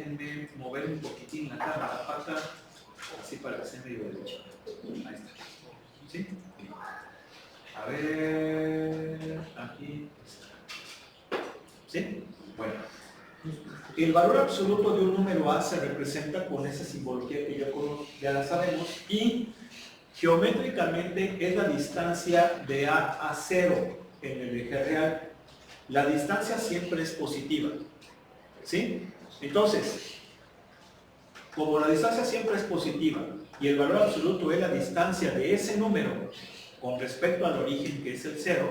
Déjenme mover un poquitín la cámara, falta así para que sea medio derecho. Ahí está. ¿Sí? A ver, aquí está. ¿Sí? Bueno. El valor absoluto de un número A se representa con esa simbología que ya la sabemos, y geométricamente es la distancia de A a 0 en el eje real. La distancia siempre es positiva. ¿Sí? Entonces, como la distancia siempre es positiva y el valor absoluto es la distancia de ese número con respecto al origen, que es el 0,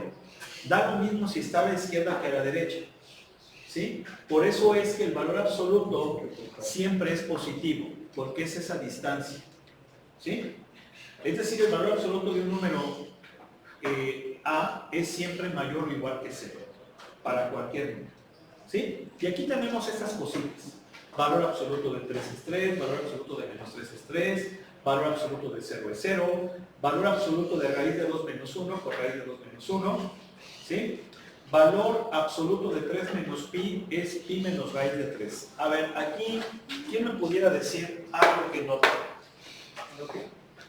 da lo mismo si está a la izquierda que a la derecha. ¿Sí? Por eso es que el valor absoluto siempre es positivo, porque es esa distancia. ¿Sí? Es decir, el valor absoluto de un número A es siempre mayor o igual que 0, para cualquier número. ¿Sí? Y aquí tenemos estas cositas. Valor absoluto de 3 es 3, valor absoluto de menos 3 es 3, valor absoluto de 0 es 0, valor absoluto de raíz de 2 menos 1 por raíz de 2 menos 1, ¿sí? Valor absoluto de 3 menos pi es pi menos raíz de 3. A ver, aquí, ¿quién me pudiera decir algo que note?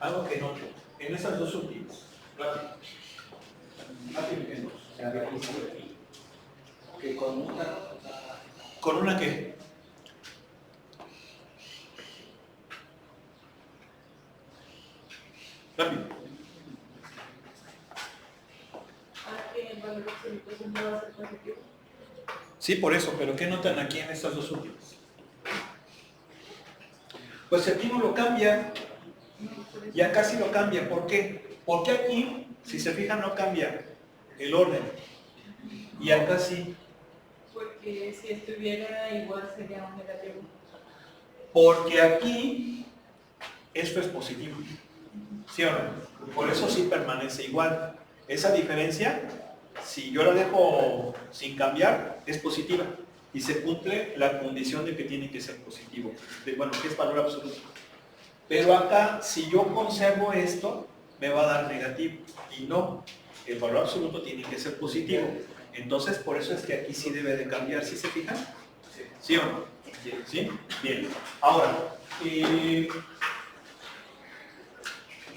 Algo que note en esas dos últimas. Rápido. Que con una... ¿Con una qué? Rápido. Sí, por eso, pero ¿qué notan aquí en estas dos últimas? Pues el pi no lo cambia, y acá sí lo cambia. ¿Por qué? Porque aquí, si se fijan, no cambia el orden, y acá sí. Porque si estuviera igual sería un negativo. Porque aquí esto es positivo, ¿sí o no? Por eso sí permanece igual. Esa diferencia, si yo la dejo sin cambiar, es positiva. Y se cumple la condición de que tiene que ser positivo. Bueno, que es valor absoluto. Pero acá, si yo conservo esto, me va a dar negativo. Y no, el valor absoluto tiene que ser positivo. Entonces, por eso es que aquí sí debe de cambiar. ¿Sí se fijan? ¿Sí o no? ¿Sí? Bien. Ahora,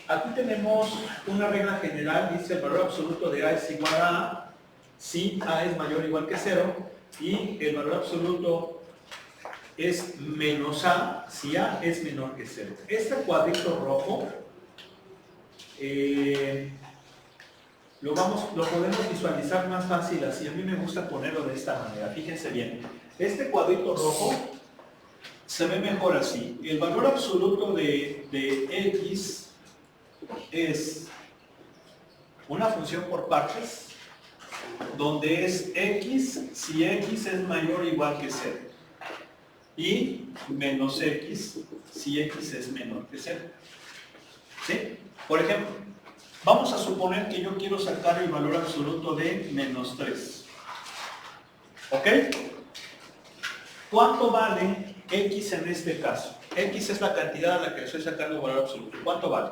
aquí tenemos una regla general, dice el valor absoluto de A es igual a A si A es mayor o igual que 0, y el valor absoluto es menos A si A es menor que 0. Este cuadrito rojo lo podemos visualizar más fácil así. A mí me gusta ponerlo de esta manera. Fíjense bien. Este cuadrito rojo se ve mejor así. El valor absoluto de X es una función por partes, donde es X si X es mayor o igual que 0. Y menos X si X es menor que 0. ¿Sí? Por ejemplo, vamos a suponer que yo quiero sacar el valor absoluto de menos 3. ¿Ok? ¿Cuánto vale X en este caso? X es la cantidad a la que le estoy sacando el valor absoluto. ¿Cuánto vale?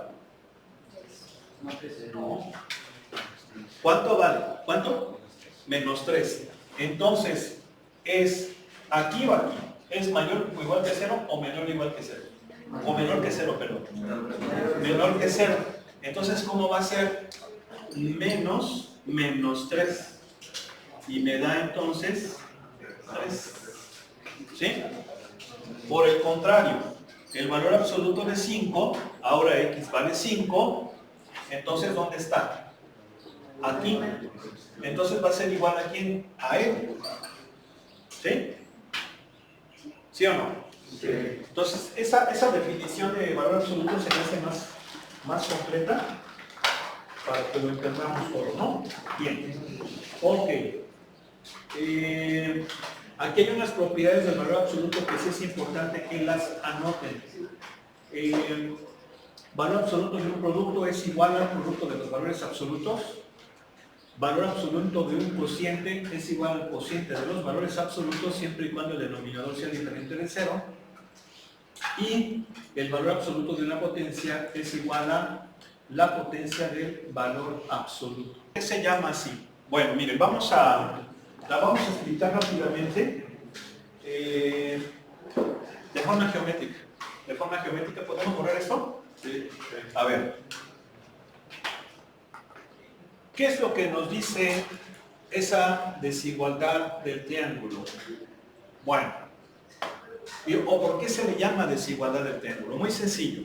No. ¿Cuánto vale? ¿Cuánto? Menos 3. Entonces, ¿es aquí o aquí? ¿Es mayor o igual que 0 o menor o igual que 0? O menor que 0, perdón. Menor que 0. Entonces, ¿cómo va a ser? Menos 3. Y me da entonces 3. ¿Sí? Por el contrario, el valor absoluto de 5, ahora X vale 5, entonces ¿dónde está? Aquí. Entonces va a ser igual a quién? A él. ¿Sí? ¿Sí o no? Sí. Entonces, esa definición de valor absoluto se me hace más completa para que lo entendamos todo, ¿no? Bien. Ok. Aquí hay unas propiedades del valor absoluto que sí es importante que las anoten. Valor absoluto de un producto es igual al producto de los valores absolutos. Valor absoluto de un cociente es igual al cociente de los valores absolutos siempre y cuando el denominador sea diferente de 0. Y el valor absoluto de una potencia es igual a la potencia del valor absoluto. ¿Qué se llama así? Bueno, miren, la vamos a explicar rápidamente. forma geométrica. De forma geométrica, ¿podemos borrar esto? Sí. A ver. ¿Qué es lo que nos dice esa desigualdad del triángulo? Bueno, ¿o por qué se le llama desigualdad del triángulo? Muy sencillo.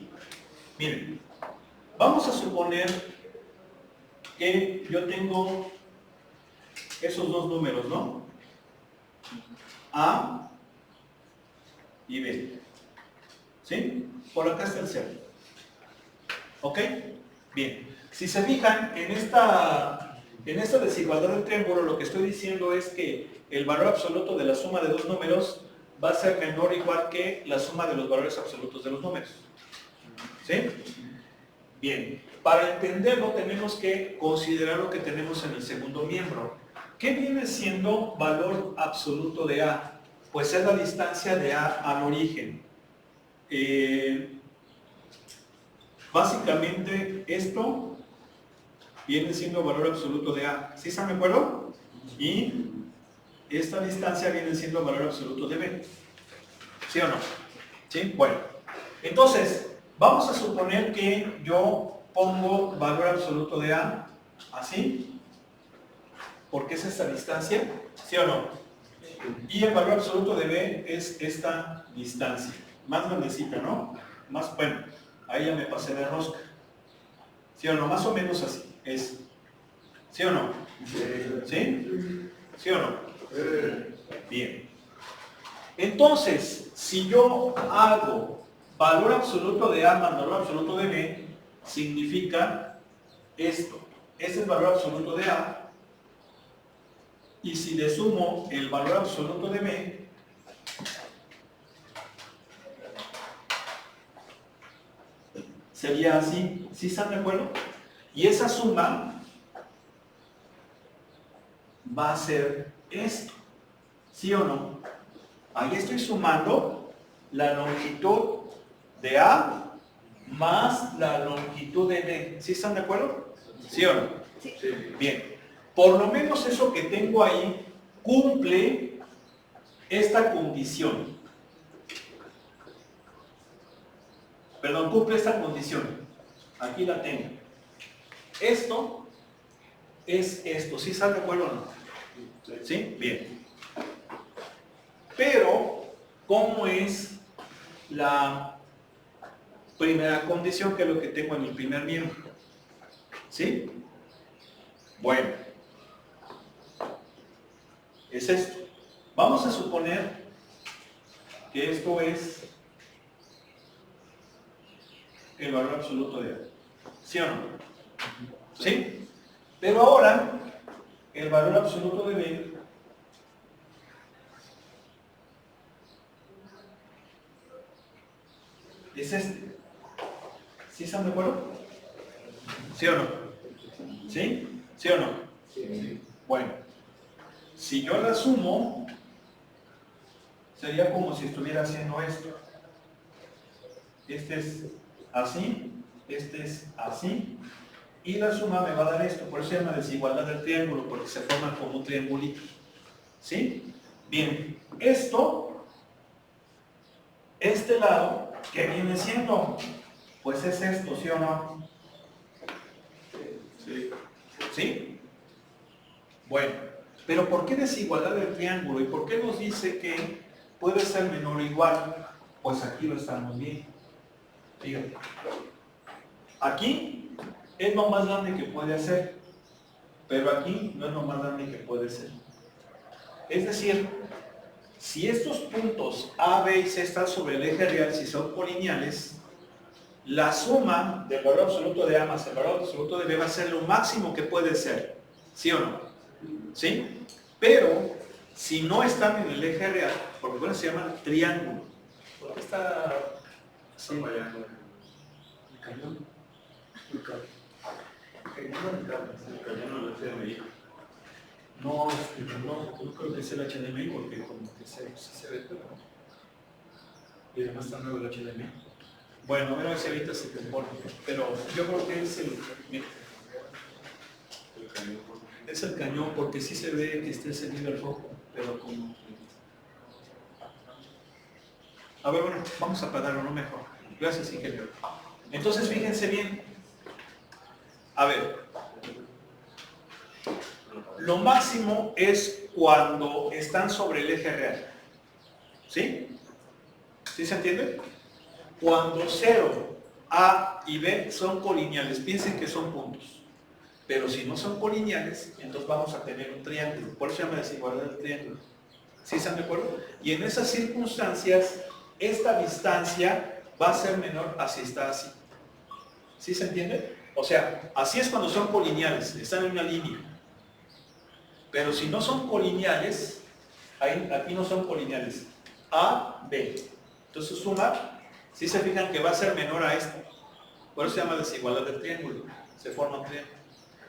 Miren, vamos a suponer que yo tengo esos dos números, ¿no? A y B. ¿Sí? Por acá está el cero. ¿Ok? Bien. Si se fijan, en esta desigualdad del triángulo, lo que estoy diciendo es que el valor absoluto de la suma de dos números va a ser menor o igual que la suma de los valores absolutos de los números. ¿Sí? Bien. Para entenderlo, tenemos que considerar lo que tenemos en el segundo miembro. ¿Qué viene siendo valor absoluto de A? Pues es la distancia de A al origen. Básicamente esto viene siendo valor absoluto de A. ¿Sí están de acuerdo? Y esta distancia viene siendo valor absoluto de B. ¿Sí o no? ¿Sí? Bueno. Entonces, vamos a suponer que yo pongo valor absoluto de A así, porque es esta distancia. ¿Sí o no? Y el valor absoluto de B es esta distancia. Más grandecita, ¿no? Más, bueno, ahí ya me pasé de rosca. ¿Sí o no? Más o menos así es. ¿Sí o no? ¿Sí? ¿Sí o no? Bien. Entonces, si yo hago valor absoluto de A más valor absoluto de B, significa esto. Este es el valor absoluto de A. Y si le sumo el valor absoluto de B, sería así. ¿Sí están de acuerdo? Y esa suma va a ser esto. ¿Sí o no? Ahí estoy sumando la longitud de A más la longitud de B. ¿Sí están de acuerdo? ¿Sí o no? Sí. Bien. Por lo menos eso que tengo ahí cumple esta condición. Perdón, cumple esta condición. Aquí la tengo. Esto es esto. ¿Sí están de acuerdo o no? ¿Sí? Bien. Pero, ¿cómo es la primera condición, que es lo que tengo en el primer miembro? ¿Sí? Bueno. Es esto. Vamos a suponer que esto es el valor absoluto de A. ¿Sí o no? ¿Sí? Pero ahora, el valor absoluto de B es este. ¿Sí están de acuerdo? ¿Sí o no? ¿Sí? ¿Sí o no? Sí. Bueno, si yo la sumo, sería como si estuviera haciendo esto. Este es así, este es así, y la suma me va a dar esto. Por eso se llama desigualdad del triángulo, porque se forma como un triangulito. ¿Sí? Bien, esto, este lado, ¿qué viene siendo? Pues es esto, ¿sí o no? Sí. ¿Sí? Bueno, pero ¿por qué desigualdad del triángulo? ¿Y por qué nos dice que puede ser menor o igual? Pues aquí lo estamos viendo. Fíjate. Aquí es lo más grande que puede hacer, pero aquí no es lo más grande que puede ser. Es decir, si estos puntos A, B y C están sobre el eje real, si son colineales, la suma del valor absoluto de A más el valor absoluto de B va a ser lo máximo que puede ser. ¿Sí o no? ¿Sí? Pero si no están en el eje real, porque bueno, se llama triángulo. ¿Por qué está así? Está fallando. ¿El cañón? El cañón del CMI. No, no creo que sea el HDMI porque como que sí se ve, pero... Y además está nuevo el HDMI. Bueno, a ver si ahorita se compone, pero yo creo que es el... Mira, El cañón. es el cañón porque sí se ve que está encendido el foco, pero como... A ver, bueno, vamos a apagarlo, no mejor. Gracias, ingeniero. Entonces, fíjense bien. A ver. Lo máximo es cuando están sobre el eje real. ¿Sí? ¿Sí se entiende? Cuando 0, A y B son colineales, piensen que son puntos. Pero si no son colineales, entonces vamos a tener un triángulo. Por eso se llama desigualdad del triángulo. ¿Sí están de acuerdo? Y en esas circunstancias, esta distancia va a ser menor a si está así. ¿Sí se entiende? O sea, así es cuando son colineales, están en una línea. Pero si no son colineales, aquí no son colineales. A, B. Entonces suma, si se fijan que va a ser menor a esto. Por eso se llama desigualdad del triángulo. Se forma un triángulo.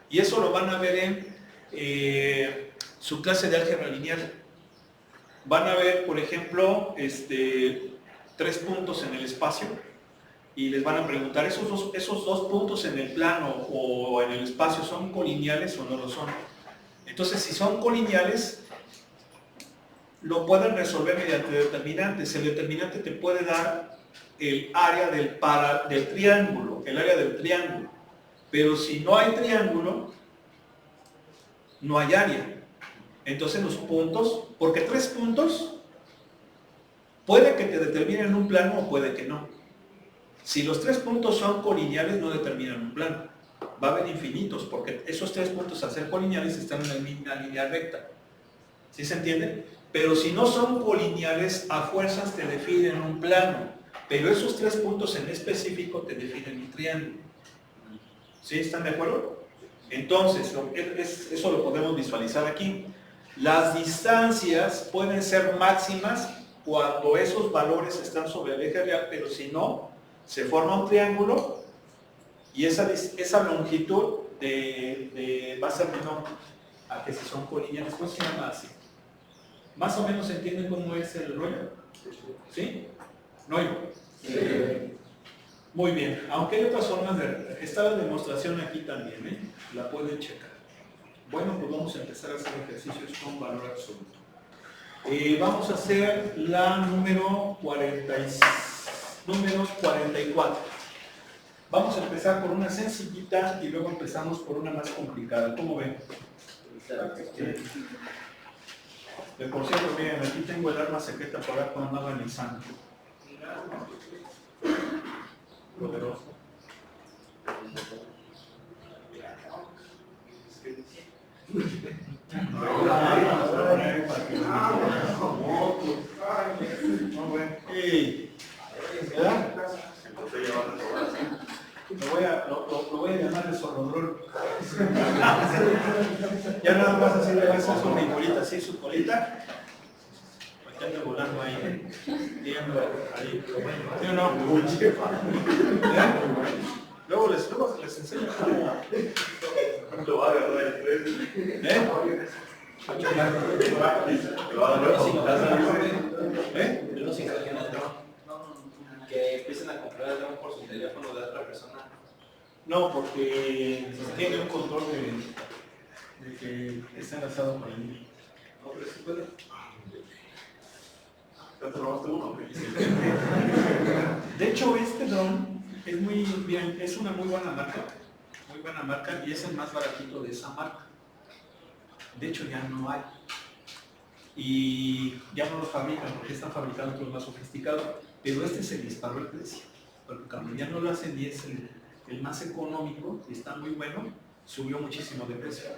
Y eso lo van a ver en su clase de álgebra lineal. Van a ver, por ejemplo, 3 puntos en el espacio y les van a preguntar, ¿esos dos puntos en el plano o en el espacio son colineales o no lo son? Entonces, si son colineales, lo pueden resolver mediante determinantes. El determinante te puede dar el área del triángulo, el área del triángulo. Pero si no hay triángulo, no hay área. Entonces los puntos, porque 3 puntos, puede que te determinen un plano o puede que no. Si los 3 puntos son colineales, no determinan un plano. Va a haber infinitos, porque esos 3 puntos al ser colineales están en una línea recta. ¿Sí se entiende? Pero si no son colineales, a fuerzas te definen un plano. Pero esos 3 puntos en específico te definen un triángulo. ¿Sí? ¿Están de acuerdo? Entonces, eso lo podemos visualizar aquí. Las distancias pueden ser máximas cuando esos valores están sobre el eje real, pero si no, se forma un triángulo y esa longitud va a ser menor a que si son colineales. ¿Cómo se llama así? ¿Más o menos entienden cómo es el rollo? ¿Sí? ¿No? Sí. Muy bien, aunque hay otras formas de... Está la demostración aquí también, ¿eh? La pueden checar. Bueno, pues vamos a empezar a hacer ejercicios con valor absoluto. Vamos a hacer la número 44. Vamos a empezar por una sencillita y luego empezamos por una más complicada. ¿Cómo ven? Por cierto, miren, aquí tengo el arma secreta por acá cuando andaba en el santo. Poderoso. Lo voy a llamar el zorrodrón. Ya nada más así le va a hacer su colita, así su colita. Porque anda volando ahí. Ahí. ¿Sí o no? Luego les enseño cómo. Lo va a agarrar el tren. Los instrucciones de dron. Que empiecen a comprar el dron por su teléfono de otra persona. No, porque tiene un control de que está enlazado con el niño. No, pero sí puede. Ya te robaste uno. De hecho, este dron es muy bien, es una muy buena marca y es el más baratito de esa marca. De hecho, ya no hay. Y ya no los fabrican porque están fabricando otros más sofisticados. Pero este se disparó el precio. Porque cuando ya no lo hacen y es el más económico y está muy bueno, subió muchísimo de precio.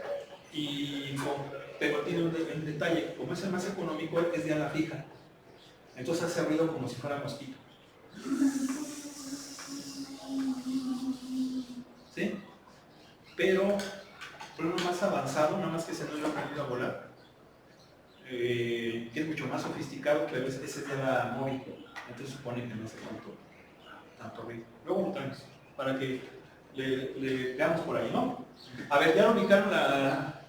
Pero tiene un detalle, como es el más económico, es de ala fija. Entonces hace ruido como si fuera mosquito. ¿Sí? Pero uno más avanzado, nada más que se no lo ha aprendido a volar, que es mucho más sofisticado, pero ese es de ala móvil. Entonces supone que no hace tanto ruido. Luego mostramos, para que le veamos por ahí, ¿no? A ver, ¿ya lo ubicaron la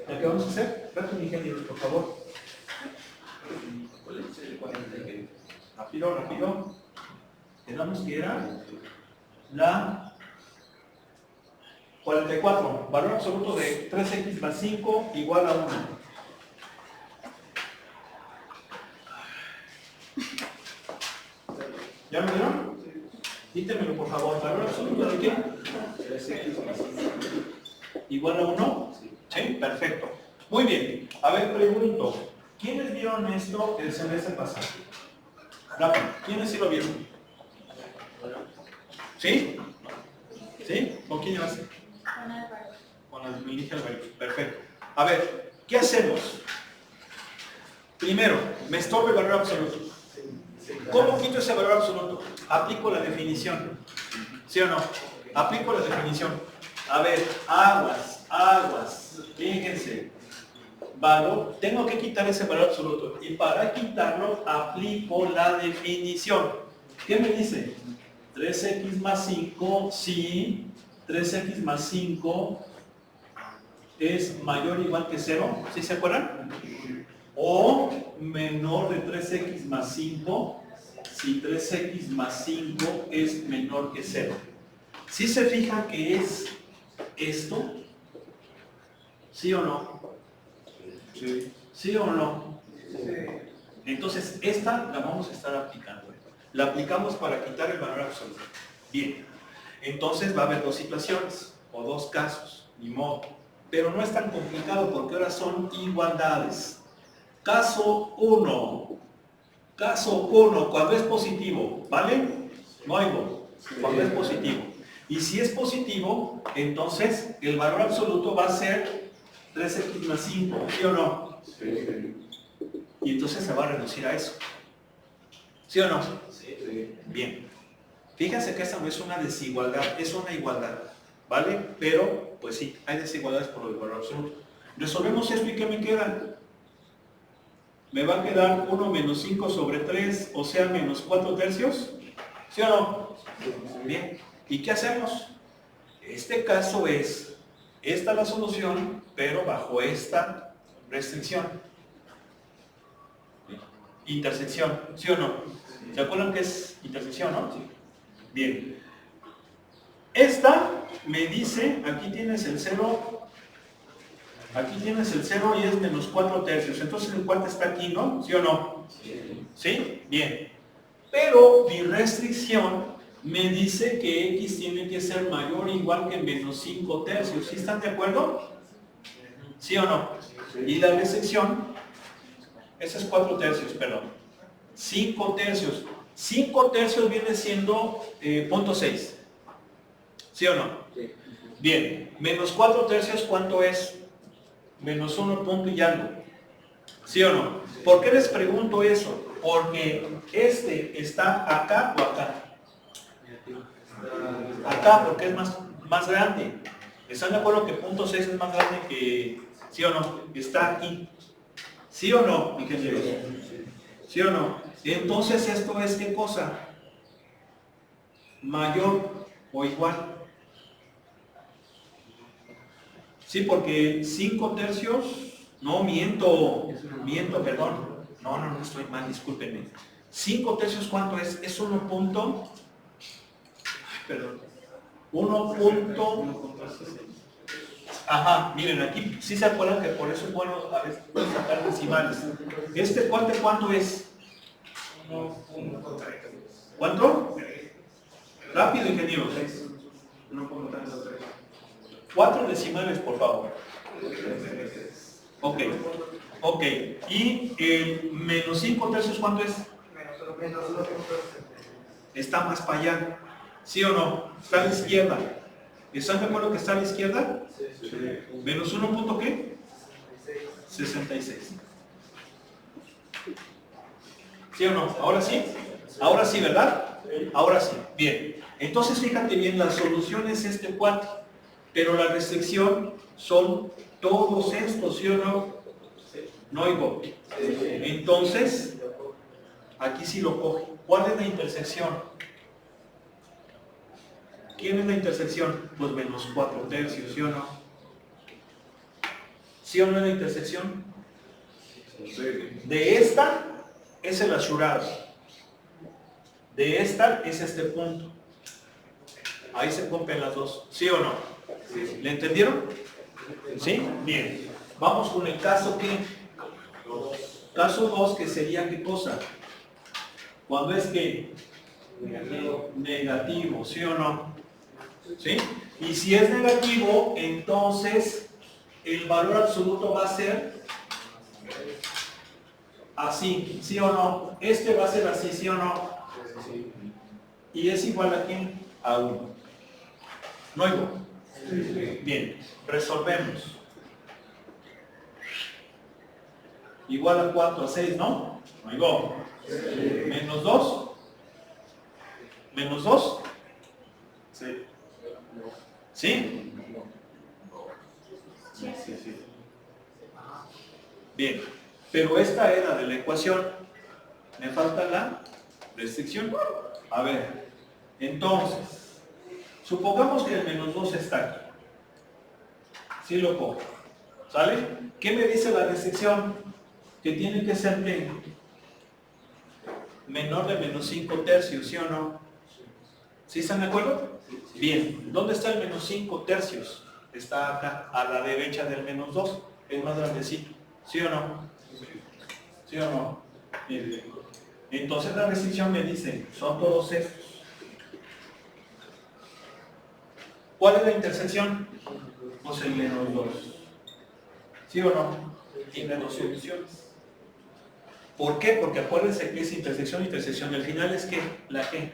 que vamos a hacer? Rato, ingenieros, por favor. ¿Cuál es el 40? Rápido. Quedamos que era la 44. Valor absoluto de 3x más 5 igual a 1. ¿Ya lo vieron? Dítemelo por favor. ¿Valor absoluto de qué? 3x más 5. ¿Igual a 1? Sí, perfecto. Muy bien. A ver, pregunto. ¿Quiénes vieron esto el semestre pasado? Rápido. ¿Quiénes sí lo vieron? ¿Sí? ¿Sí? ¿Con quién llevas? Con Álvaro. Con la Miguel Álvaro. Perfecto. A ver, ¿qué hacemos? Primero, me estorba el valor absoluto. ¿Cómo quito ese valor absoluto? Aplico la definición. ¿Sí o no? Aplico la definición. A ver, aguas. Fíjense. Valor, tengo que quitar ese valor absoluto. Y para quitarlo, aplico la definición. ¿Qué me dice? 3x más 5, sí. 3x más 5 es mayor o igual que 0. ¿Sí se acuerdan? O menor de 3x más 5 si 3x más 5 es menor que 0. ¿Sí se fijan que es esto? ¿Sí o no? Sí. ¿Sí o no? Entonces, esta la vamos a estar aplicando. La aplicamos para quitar el valor absoluto. Bien. Entonces va a haber dos situaciones o dos casos, ni modo. Pero no es tan complicado porque ahora son igualdades. Caso 1. Caso 1, cuando es positivo, ¿vale? No oigo. Cuando es positivo. Y si es positivo, entonces el valor absoluto va a ser 3x más 5, ¿sí o no? Sí. Y entonces se va a reducir a eso. ¿Sí o no? Sí. Bien. Fíjense que esta no es una desigualdad, es una igualdad, ¿vale? Pero, pues sí, hay desigualdades por el valor absoluto. Resolvemos esto y ¿qué me queda? Me va a quedar 1 menos 5 sobre 3, o sea, menos 4 tercios. ¿Sí o no? Bien. ¿Y qué hacemos? Este caso es, esta es la solución, pero bajo esta restricción. Intersección, ¿sí o no? ¿Se acuerdan que es intersección, no? Bien. Esta me dice, aquí tienes el 0 y es menos 4 tercios. Entonces el cuarto está aquí, ¿no? ¿Sí o no? ¿Sí? Bien. Pero mi restricción me dice que x tiene que ser mayor o igual que menos 5 tercios. ¿Sí están de acuerdo? ¿Sí o no? Y la restricción, ese es 4 tercios, perdón. 5 tercios. 5 tercios viene siendo 0.6. ¿Sí o no? Bien. Menos 4 tercios, ¿cuánto es? Menos 1 punto y algo. ¿Sí o no? ¿Por qué les pregunto eso? Porque este está acá o acá. Acá, porque es más grande. ¿Están de acuerdo que 0.6 es más grande que... ¿Sí o no? Está aquí. ¿Sí o no, ingenieros? ¿Sí o no? Entonces, ¿esto es qué cosa? Mayor o igual. Sí, porque 5 tercios, no, miento, perdón. No estoy mal, discúlpenme. 5 tercios, ¿cuánto es? Es 1 punto, perdón, 1 punto, ajá, miren, aquí sí se acuerdan que por eso es bueno a veces sacar decimales. ¿Este cuánto es? ¿Cuánto? Rápido, ingenieros. 4 decimales, por favor. Ok. ¿Y el menos 5 tercios cuánto es? Está más para allá. ¿Sí o no? Está a la izquierda. ¿Están de acuerdo que está a la izquierda? Sí. Menos 1 punto ¿qué? 66. ¿Sí o no? ¿Ahora sí? Ahora sí, ¿verdad? Ahora sí. Bien. Entonces fíjate bien, la solución es este cuate, pero la restricción son todos estos, ¿sí o no? No oigo. Entonces, aquí sí lo coge. ¿Cuál es la intersección? ¿Quién es la intersección? Pues menos 4 tercios, ¿sí o no? ¿Sí o no es la intersección? De esta es el asurado. De esta es este punto. Ahí se cumplen las dos. ¿Sí o no? ¿Le entendieron? ¿Sí? Bien. Vamos con el caso que... Caso 2, que sería ¿qué cosa? Cuando es que Negativo, ¿sí o no? ¿Sí? Y si es negativo, entonces el valor absoluto va a ser así, ¿sí o no? Este va a ser así, ¿sí o no? Y es igual a ¿quién? A 1. ¿No oigo? Bien, resolvemos. Igual a 4 a 6, ¿no? No oigo. Menos 2. Menos 2. Sí. ¿Sí? Sí. Bien, pero esta era de la ecuación. Me falta la restricción. A ver, entonces, supongamos que el menos 2 está aquí. Sí lo pongo. ¿Sale? ¿Qué me dice la restricción? Que tiene que ser menor de menos 5 tercios, ¿sí o no? ¿Sí están de acuerdo? Bien, ¿dónde está el menos 5 tercios? Está acá, a la derecha del menos 2, es más grandecito, ¿sí o no? ¿Sí o no? Bien. Entonces la restricción me dice, son todos estos. ¿Cuál es la intersección? Pues el menos 2. ¿Sí o no? Tiene dos soluciones. ¿Por qué? Porque acuérdense que es intersección. El final es ¿qué? ¿La qué?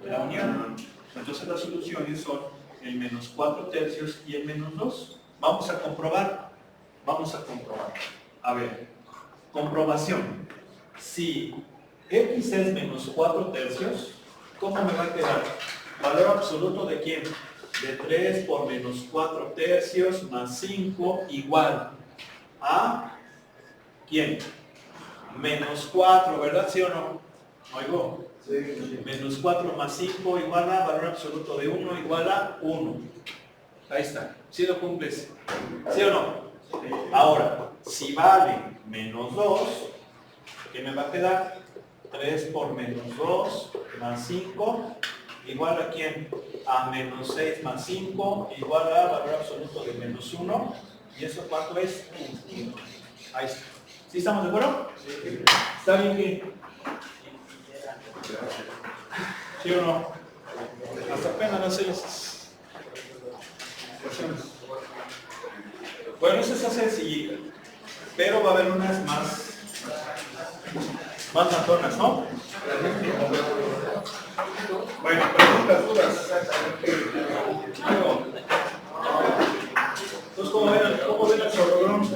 La unión. Entonces las soluciones son el menos 4 tercios y el menos 2. Vamos a comprobar. A ver, comprobación. Si x es menos 4 tercios, ¿cómo me va a quedar? ¿Valor absoluto de quién? De 3 por menos 4 tercios más 5 igual a ¿quién? Menos 4, ¿verdad? ¿Sí o no? ¿Oigo? Sí. Menos 4 más 5 igual a valor absoluto de 1 igual a 1. Ahí está. ¿Sí lo cumples? ¿Sí o no? Sí. Ahora, si vale menos 2, ¿qué me va a quedar? 3 por menos 2 más 5 igual a ¿quién? A menos 6 más 5 igual a valor absoluto de menos 1. ¿Y eso cuánto es? 1. Ahí está. ¿Sí estamos de acuerdo? Sí. ¿Está bien que? ¿Sí o no? Hasta apenas no sé las ecuaciones. Bueno, esa es sencillita, pero va a haber unas más matonas, ¿no? Bueno, preguntas, dudas. Entonces, ¿cómo ven el zorrón?